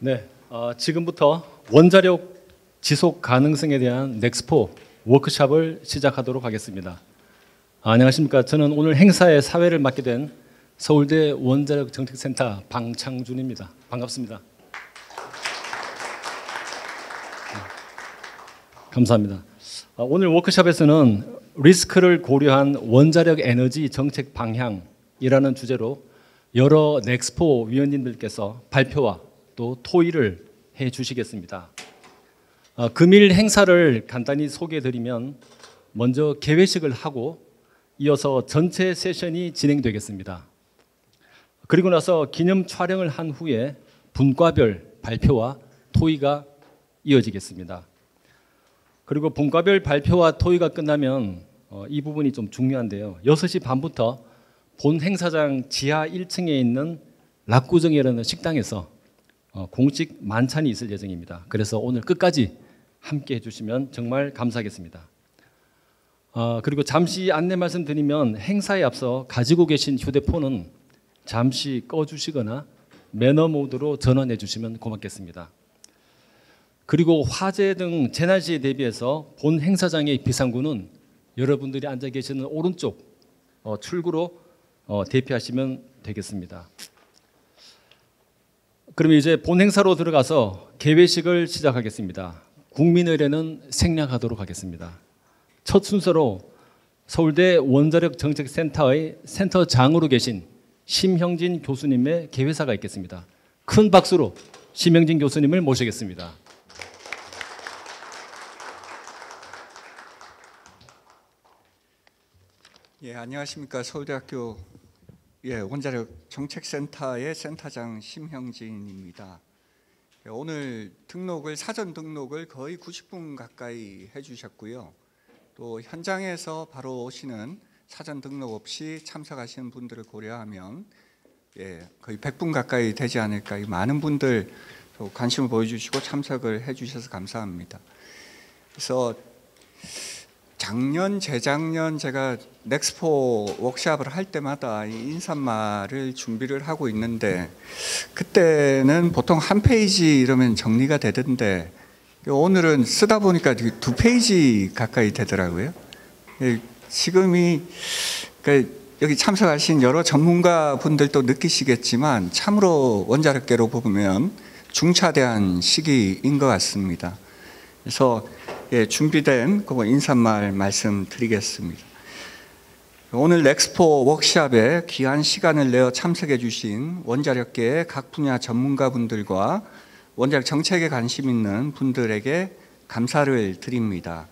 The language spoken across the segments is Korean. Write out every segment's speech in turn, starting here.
네, 지금부터 원자력 지속 가능성에 대한 넥스포 워크숍을 시작하도록 하겠습니다. 안녕하십니까. 저는 오늘 행사의 사회를 맡게 된 서울대 원자력 정책센터 방창준입니다. 반갑습니다. 감사합니다. 오늘 워크숍에서는 리스크를 고려한 원자력 에너지 정책 방향이라는 주제로 여러 넥스포 위원님들께서 발표와 또 토의를 해 주시겠습니다. 금일 행사를 간단히 소개해 드리면 먼저 개회식을 하고 이어서 전체 세션이 진행되겠습니다. 그리고 나서 기념 촬영을 한 후에 분과별 발표와 토의가 이어지겠습니다. 그리고 분과별 발표와 토의가 끝나면 이 부분이 좀 중요한데요. 6시 반부터 본 행사장 지하 1층에 있는 락구정이라는 식당에서 공식 만찬이 있을 예정입니다. 그래서 오늘 끝까지 함께 해주시면 정말 감사하겠습니다. 그리고 잠시 안내 말씀드리면 행사에 앞서 가지고 계신 휴대폰은 잠시 꺼주시거나 매너 모드로 전환해 주시면 고맙겠습니다. 그리고 화재 등 재난 시에 대비해서 본 행사장의 비상구는 여러분들이 앉아 계시는 오른쪽 출구로 대피하시면 되겠습니다. 그럼 이제 본 행사로 들어가서 개회식을 시작하겠습니다. 국민의례는 생략하도록 하겠습니다. 첫 순서로 서울대 원자력 정책센터의 센터장으로 계신 심형진 교수님의 개회사가 있겠습니다. 큰 박수로 심형진 교수님을 모시겠습니다. 예, 안녕하십니까. 서울대학교 원자력 정책센터의 센터장 심형진입니다. 오늘 사전 등록을 거의 90분 가까이 해주셨고요. 또 현장에서 바로 오시는 사전 등록 없이 참석하시는 분들을 고려하면 거의 100분 가까이 되지 않을까. 많은 분들 관심을 보여주시고 참석을 해주셔서 감사합니다. 그래서 작년, 재작년 제가 넥스포 워크숍을 할 때마다 이 인사말을 준비를 하고 있는데 그때는 보통 한 페이지 이러면 정리가 되던데 오늘은 쓰다 보니까 2페이지 가까이 되더라고요. 지금이 여기 참석하신 여러 전문가 분들도 느끼시겠지만 참으로 원자력계로 보면 중차대한 시기인 것 같습니다. 그래서 준비된 인사말 말씀드리겠습니다. 오늘 넥스포 워크숍에 귀한 시간을 내어 참석해 주신 원자력계의 각 분야 전문가분들과 원자력 정책에 관심 있는 분들에게 감사를 드립니다.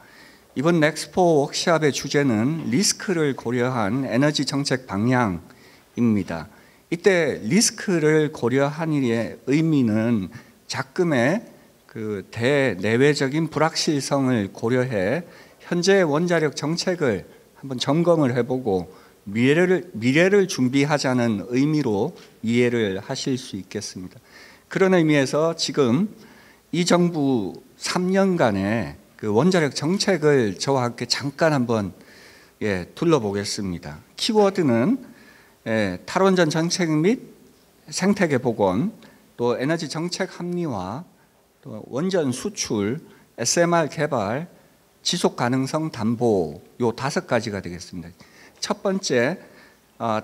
이번 넥스포 워크숍의 주제는 리스크를 고려한 에너지 정책 방향입니다. 이때 리스크를 고려한 일의 의미는 작금의 대내외적인 불확실성을 고려해 현재 원자력 정책을 한번 점검을 해보고 미래를 준비하자는 의미로 이해를 하실 수 있겠습니다. 그런 의미에서 지금 이 정부 3년간의 원자력 정책을 저와 함께 잠깐 한번 둘러보겠습니다. 키워드는 탈원전 정책 및 생태계 복원, 또 에너지 정책 합리화, 또 원전 수출, SMR 개발, 지속 가능성 담보 요 5가지가 되겠습니다. 첫 번째,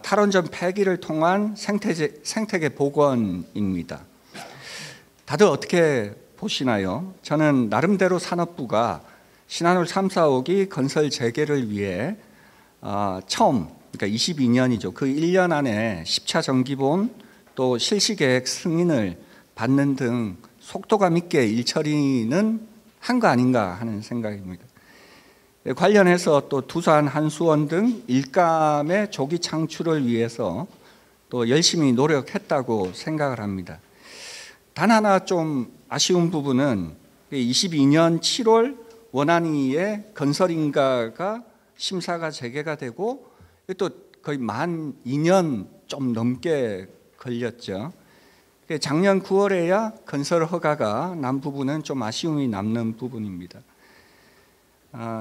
탈원전 폐기를 통한 생태계 복원입니다. 다들 어떻게 보시나요? 저는 나름대로 산업부가 신한울 3, 4호기 건설 재개를 위해 처음, 그러니까 22년이죠. 그 1년 안에 10차 정기본 또 실시계획 승인을 받는 등 속도감 있게 일처리는 한 거 아닌가 하는 생각입니다. 관련해서 또 두산, 한수원 등 일감의 조기 창출을 위해서 또 열심히 노력했다고 생각을 합니다. 단 하나 좀 아쉬운 부분은 22년 7월 원안위의 건설인가가 심사가 재개가 되고 또 거의 만 2년 좀 넘게 걸렸죠. 작년 9월에야 건설 허가가 난 부분은 좀 아쉬움이 남는 부분입니다.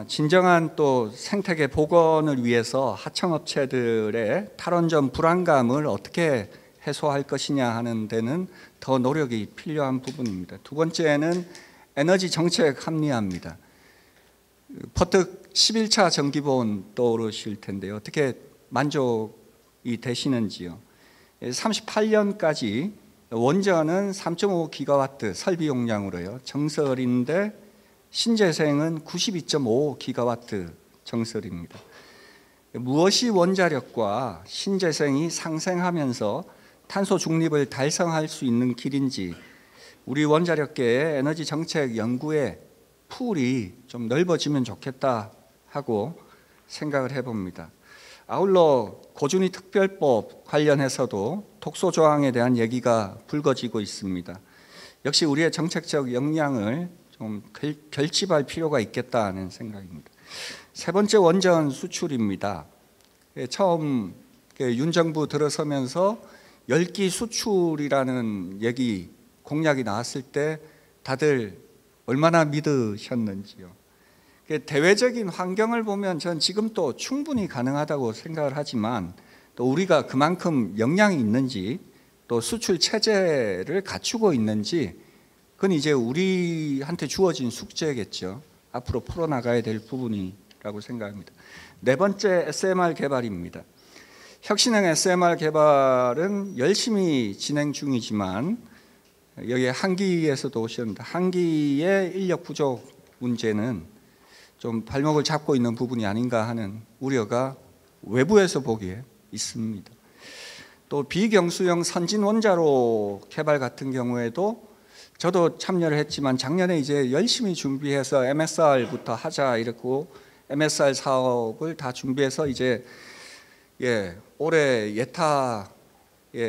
진정한 또 생태계 복원을 위해서 하청업체들의 탈원전 불안감을 어떻게 해소할 것이냐 하는 데는 더 노력이 필요한 부분입니다. 두 번째는 에너지 정책 합리화입니다. 퍼뜩 11차 정기본 떠오르실 텐데요. 어떻게 만족이 되시는지요? 38년까지 원전은 3.5기가와트 설비 용량으로요. 정설인데 신재생은 92.5기가와트 정설입니다. 무엇이 원자력과 신재생이 상생하면서 탄소 중립을 달성할 수 있는 길인지 우리 원자력계의 에너지 정책 연구의 풀이 좀 넓어지면 좋겠다 하고 생각을 해봅니다. 아울러 고준위 특별법 관련해서도 독소 조항에 대한 얘기가 불거지고 있습니다. 역시 우리의 정책적 역량을 좀 결집할 필요가 있겠다는 생각입니다. 세 번째 원전 수출입니다. 처음 윤 정부 들어서면서 열기 수출이라는 얘기 공약이 나왔을 때 다들 얼마나 믿으셨는지요. 대외적인 환경을 보면 전 지금 또 충분히 가능하다고 생각을 하지만 또 우리가 그만큼 역량이 있는지 또 수출 체제를 갖추고 있는지 그건 이제 우리한테 주어진 숙제겠죠. 앞으로 풀어나가야 될 부분이라고 생각합니다. 네 번째 SMR 개발입니다. 혁신형 SMR 개발은 열심히 진행 중이지만 여기 한기에서도 오셨는데 한기의 인력 부족 문제는 좀 발목을 잡고 있는 부분이 아닌가 하는 우려가 외부에서 보기에 있습니다. 또 비경수형 선진 원자로 개발 같은 경우에도 저도 참여를 했지만 작년에 이제 열심히 준비해서 MSR부터 하자 이랬고 MSR 사업을 다 준비해서 이제 올해 예타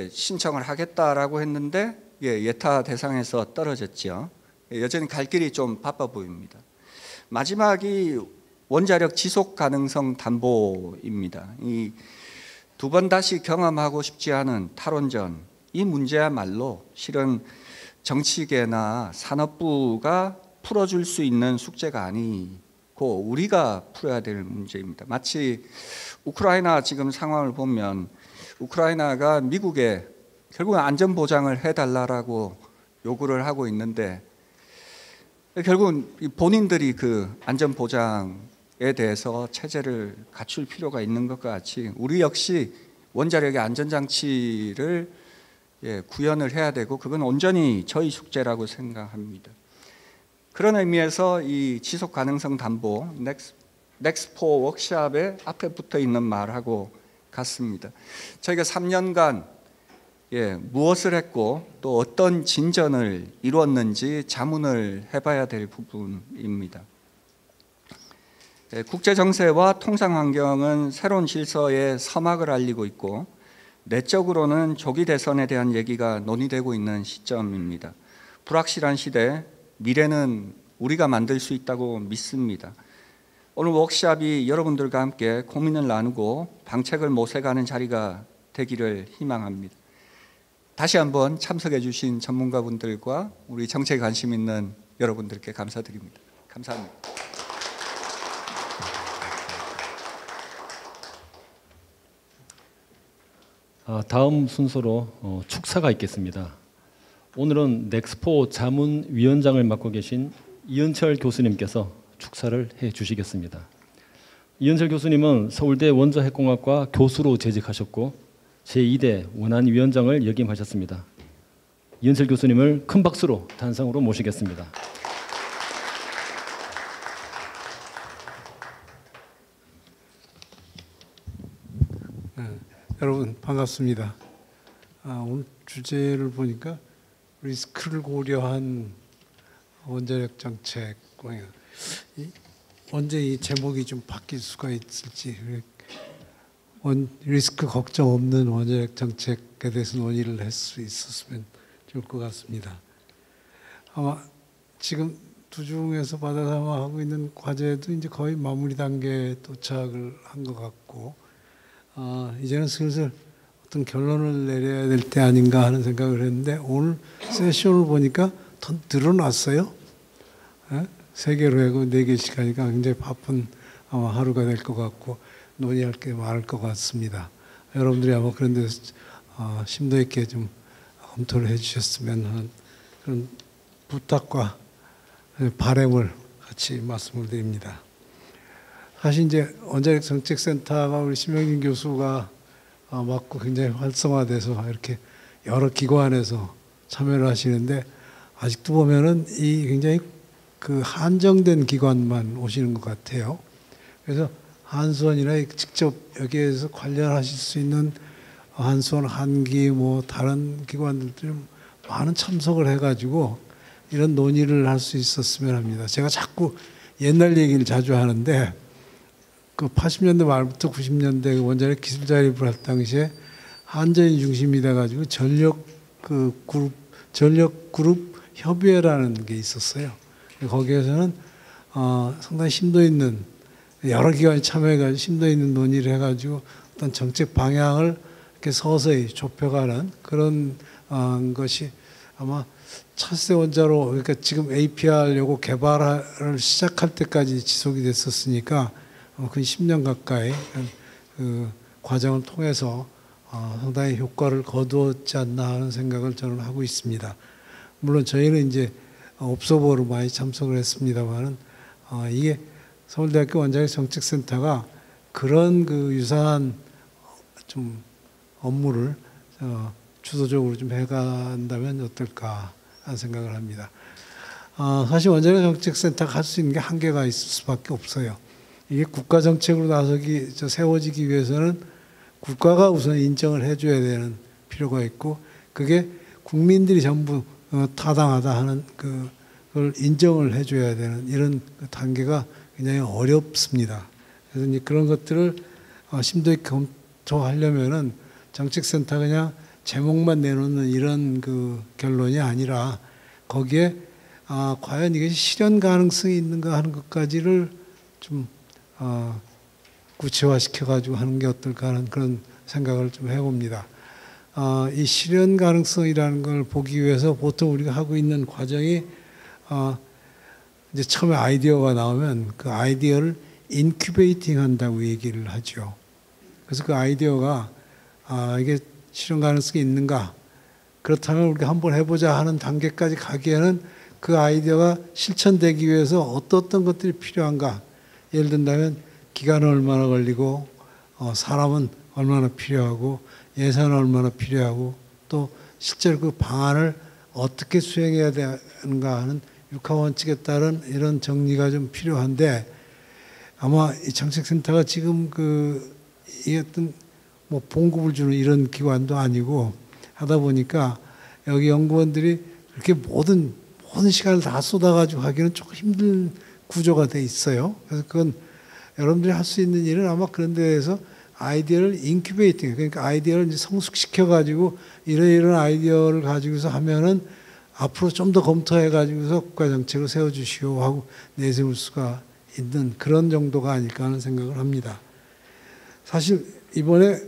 신청을 하겠다라고 했는데 예타 대상에서 떨어졌죠. 여전히 갈 길이 좀 바빠 보입니다. 마지막이 원자력 지속 가능성 담보입니다. 이 두 번 다시 경험하고 싶지 않은 탈원전 이 문제야말로 실은 정치계나 산업부가 풀어줄 수 있는 숙제가 아니고 우리가 풀어야 될 문제입니다. 마치 우크라이나 지금 상황을 보면 우크라이나가 미국에 결국은 안전보장을 해달라고 요구를 하고 있는데 결국은 본인들이 그 안전보장에 대해서 체제를 갖출 필요가 있는 것과 같이 우리 역시 원자력의 안전장치를 구현을 해야 되고 그건 온전히 저희 숙제라고 생각합니다. 그런 의미에서 이 지속가능성 담보 넥스포 워크샵에 앞에 붙어 있는 말하고 같습니다. 저희가 3년간 무엇을 했고 또 어떤 진전을 이루었는지 자문을 해봐야 될 부분입니다. 국제정세와 통상환경은 새로운 질서의 서막을 알리고 있고 내적으로는 조기 대선에 대한 얘기가 논의되고 있는 시점입니다. 불확실한 시대, 미래는 우리가 만들 수 있다고 믿습니다. 오늘 워크숍이 여러분들과 함께 고민을 나누고 방책을 모색하는 자리가 되기를 희망합니다. 다시 한번 참석해 주신 전문가분들과 우리 정책에 관심 있는 여러분들께 감사드립니다. 감사합니다. 다음 순서로 축사가 있겠습니다. 오늘은 넥스포 자문위원장을 맡고 계신 이은철 교수님께서 축사를 해 주시겠습니다. 이은철 교수님은 서울대 원자핵공학과 교수로 재직하셨고 제2대 원안위원장을 역임하셨습니다. 이은철 교수님을 큰 박수로 단상으로 모시겠습니다. 여러분 반갑습니다. 오늘 주제를 보니까 리스크를 고려한 원자력 정책, 언제 이 제목이 좀 바뀔 수가 있을지, 리스크 걱정 없는 원자력 정책에 대해서 논의를 할 수 있었으면 좋을 것 같습니다. 아마 지금 두중에서 바다담화하고 있는 과제도 이제 거의 마무리 단계에 도착을 한 것 같고, 이제는 슬슬 어떤 결론을 내려야 될 때 아닌가 하는 생각을 했는데 오늘 세션을 보니까 더 늘어났어요. 3개로 하고 4개씩 하니까 굉장히 바쁜 아마 하루가 될 것 같고 논의할 게 많을 것 같습니다. 여러분들이 아마 그런 데서 심도 있게 좀 검토를 해주셨으면 하는 그런 부탁과 바람을 같이 말씀을 드립니다. 사실 이제 원자력 정책센터가 우리 심영진 교수가 맡고 굉장히 활성화돼서 이렇게 여러 기관에서 참여를 하시는데 아직도 보면은 이 굉장히 그 한정된 기관만 오시는 것 같아요. 그래서 한수원이나 직접 여기에서 관련하실 수 있는 한수원, 한기 뭐 다른 기관들도 많은 참석을 해가지고 이런 논의를 할 수 있었으면 합니다. 제가 자꾸 옛날 얘기를 자주 하는데 그 80년대 말부터 90년대 원자력 기술 자립을 할 당시에 한전이 중심이 돼가지고 전력 그룹 협의회라는 게 있었어요. 거기에서는 상당히 심도 있는 여러 기관이 참여해가지고 심도 있는 논의를 해가지고 어떤 정책 방향을 이렇게 서서히 좁혀가는 그런 것이 아마 차세 원자로 그러니까 지금 APR 요거 개발을 시작할 때까지 지속이 됐었으니까 그 10년 가까이 그 과정을 통해서 상당히 효과를 거두었지 않나 하는 생각을 저는 하고 있습니다. 물론 저희는 이제 옵서버로 많이 참석을 했습니다만은 이게 서울대학교 원자력 정책센터가 그런 그 유사한 좀 업무를 주도적으로 좀 해간다면 어떨까 하는 생각을 합니다. 사실 원자력 정책센터가 할 수 있는 게 한계가 있을 수밖에 없어요. 이게 국가 정책으로 세워지기 위해서는 국가가 우선 인정을 해줘야 되는 필요가 있고 그게 국민들이 전부 타당하다 하는 그걸 인정을 해줘야 되는 이런 단계가 굉장히 어렵습니다. 그래서 이제 그런 것들을 심도 있게 검토하려면은 정책센터 그냥 제목만 내놓는 이런 그 결론이 아니라 거기에 과연 이게 실현 가능성이 있는가 하는 것까지를 좀 구체화시켜가지고 하는 게 어떨까 하는 그런 생각을 좀 해봅니다. 이 실현 가능성이라는 걸 보기 위해서 보통 우리가 하고 있는 과정이 이제 처음에 아이디어가 나오면 그 아이디어를 인큐베이팅 한다고 얘기를 하죠. 그래서 그 아이디어가 이게 실현 가능성이 있는가? 그렇다면 우리가 한번 해보자 하는 단계까지 가기에는 그 아이디어가 실천되기 위해서 어떤 것들이 필요한가? 예를 든다면 기간은 얼마나 걸리고 사람은 얼마나 필요하고 예산은 얼마나 필요하고 또 실제로 그 방안을 어떻게 수행해야 되는가 하는 육하원칙에 따른 이런 정리가 좀 필요한데 아마 이 정책센터가 지금 이 어떤 뭐 봉급을 주는 이런 기관도 아니고 하다 보니까 여기 연구원들이 그렇게 모든 시간을 다 쏟아가지고 하기는 조금 힘든 구조가 돼 있어요. 그래서 그건 여러분들이 할 수 있는 일은 아마 그런 데에서 아이디어를 인큐베이팅, 그러니까 아이디어를 이제 성숙시켜가지고 이런 아이디어를 가지고서 하면은 앞으로 좀 더 검토해가지고서 국가정책을 세워주시오 하고 내세울 수가 있는 그런 정도가 아닐까 하는 생각을 합니다. 사실 이번에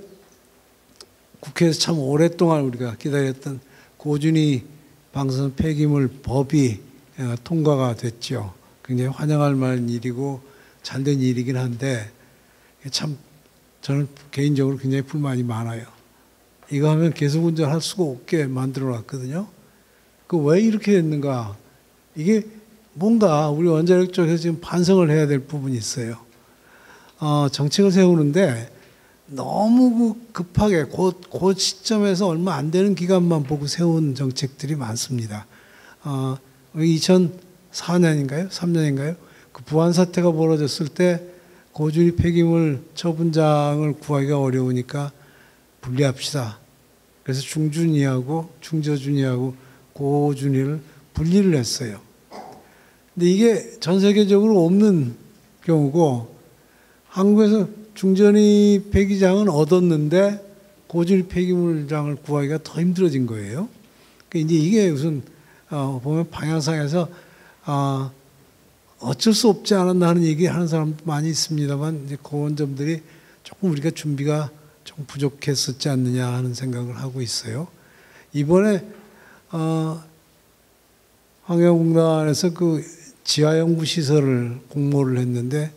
국회에서 참 오랫동안 우리가 기다렸던 고준위 방사선 폐기물 법이 통과가 됐죠. 굉장히 환영할 만한 일이고 잘된 일이긴 한데 참 저는 개인적으로 굉장히 불만이 많아요. 이거 하면 계속 운전할 수가 없게 만들어 놨거든요. 왜 이렇게 됐는가? 이게 뭔가 우리 원자력 쪽에서 지금 반성을 해야 될 부분이 있어요. 정책을 세우는데 너무 급하게 그 시점에서 얼마 안 되는 기간만 보고 세운 정책들이 많습니다. 2004년인가요? 3년인가요? 그 부안 사태가 벌어졌을 때 고준위 폐기물 처분장을 구하기가 어려우니까 분리합시다. 그래서 중준위하고 중저준위하고 고준위를 분리를 했어요. 근데 이게 전 세계적으로 없는 경우고 한국에서 중전위 폐기장은 얻었는데 고준위 폐기물장을 구하기가 더 힘들어진 거예요. 그러니까 이제 이게 무슨 보면 방향상에서 어쩔 수 없지 않았나 하는 얘기 하는 사람도 많이 있습니다만 이제 그런 점들이 조금 우리가 준비가 좀 부족했었지 않느냐 하는 생각을 하고 있어요. 이번에 환경공단에서 그 지하연구 시설을 공모를 했는데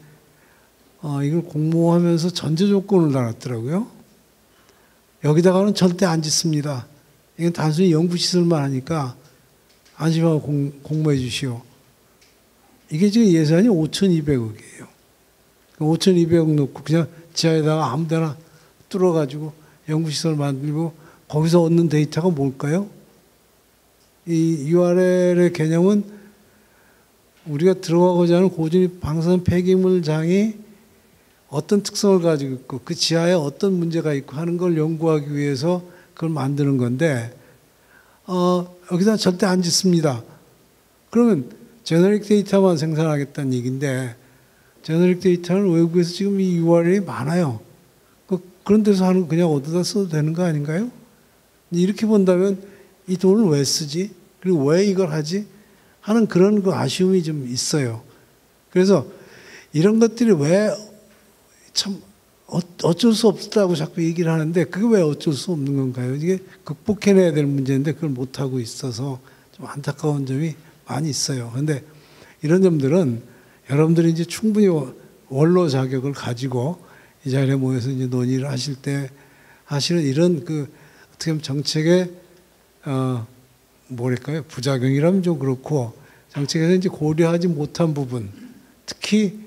이걸 공모하면서 전제 조건을 달았더라고요. 여기다가는 절대 안 짓습니다. 이건 단순히 연구시설만 하니까 안심하고 공모해 주시오. 이게 지금 예산이 5,200억이에요. 5,200억 놓고 그냥 지하에다가 아무 데나 뚫어가지고 연구시설 만들고 거기서 얻는 데이터가 뭘까요? 이 URL의 개념은 우리가 들어가고자 하는 고진입 방사선 폐기물장이 어떤 특성을 가지고 있고 그 지하에 어떤 문제가 있고 하는 걸 연구하기 위해서 그걸 만드는 건데 여기다 절대 안 짓습니다. 그러면 제너릭 데이터만 생산하겠다는 얘기인데 제너릭 데이터는 외국에서 지금 이 URL이 많아요. 그런 데서 하는 거 그냥 어디다 써도 되는 거 아닌가요? 이렇게 본다면 이 돈을 왜 쓰지? 그리고 왜 이걸 하지? 하는 그런 그 아쉬움이 좀 있어요. 그래서 이런 것들이 왜 참 어쩔 수 없다고 자꾸 얘기를 하는데 그게 왜 어쩔 수 없는 건가요? 이게 극복해내야 될 문제인데 그걸 못하고 있어서 좀 안타까운 점이 많이 있어요. 그런데 이런 점들은 여러분들이 이제 충분히 원로 자격을 가지고 이 자리에 모여서 이제 논의를 하실 때 사실은 이런 그 어떻게 보면 정책의 뭐랄까요? 부작용이라면 좀 그렇고 정책에서 이제 고려하지 못한 부분, 특히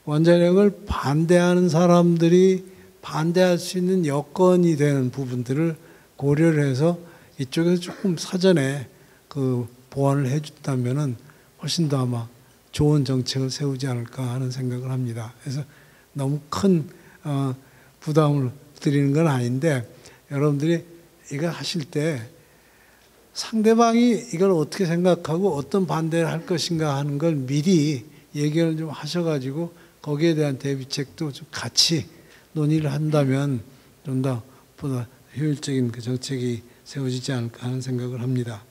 원자력을 반대하는 사람들이 반대할 수 있는 여건이 되는 부분들을 고려를 해서 이쪽에서 조금 사전에 그 보완을 해줬다면은 훨씬 더 아마 좋은 정책을 세우지 않을까 하는 생각을 합니다. 그래서 너무 큰 부담을 드리는 건 아닌데 여러분들이 이거 하실 때 상대방이 이걸 어떻게 생각하고 어떤 반대를 할 것인가 하는 걸 미리 얘기를 좀 하셔가지고 거기에 대한 대비책도 좀 같이 논의를 한다면 좀 더 보다 효율적인 그 정책이 세워지지 않을까 하는 생각을 합니다.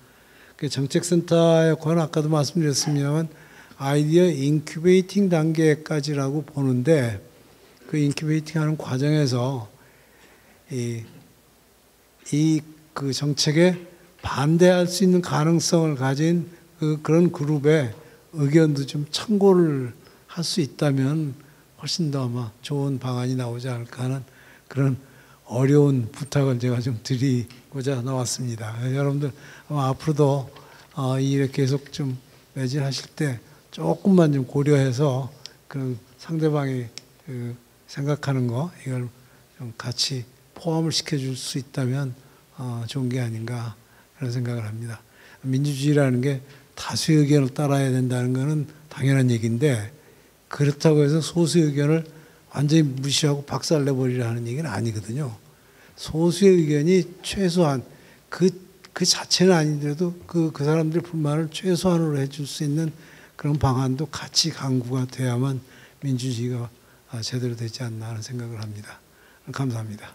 그 정책센터의 역할은 아까도 말씀드렸습니다만 아이디어 인큐베이팅 단계까지라고 보는데 그 인큐베이팅 하는 과정에서 그 정책에 반대할 수 있는 가능성을 가진 그런 그룹의 의견도 좀 참고를 할 수 있다면 훨씬 더 아마 좋은 방안이 나오지 않을까 하는 그런 어려운 부탁을 제가 좀 드리고자 나왔습니다. 여러분들 아마 앞으로도 이 일에 계속 좀 매진하실 때 조금만 좀 고려해서 그 상대방이 그 생각하는 거 이걸 좀 같이 포함을 시켜줄 수 있다면 좋은 게 아닌가 그런 생각을 합니다. 민주주의라는 게 다수의 의견을 따라야 된다는 것은 당연한 얘기인데 그렇다고 해서 소수의 의견을 완전히 무시하고 박살내버리려 하는 얘기는 아니거든요. 소수의 의견이 최소한 그 자체는 아니더라도 그 사람들의 불만을 최소한으로 해줄 수 있는 그런 방안도 같이 강구가 돼야만 민주주의가 제대로 되지 않나 하는 생각을 합니다. 감사합니다.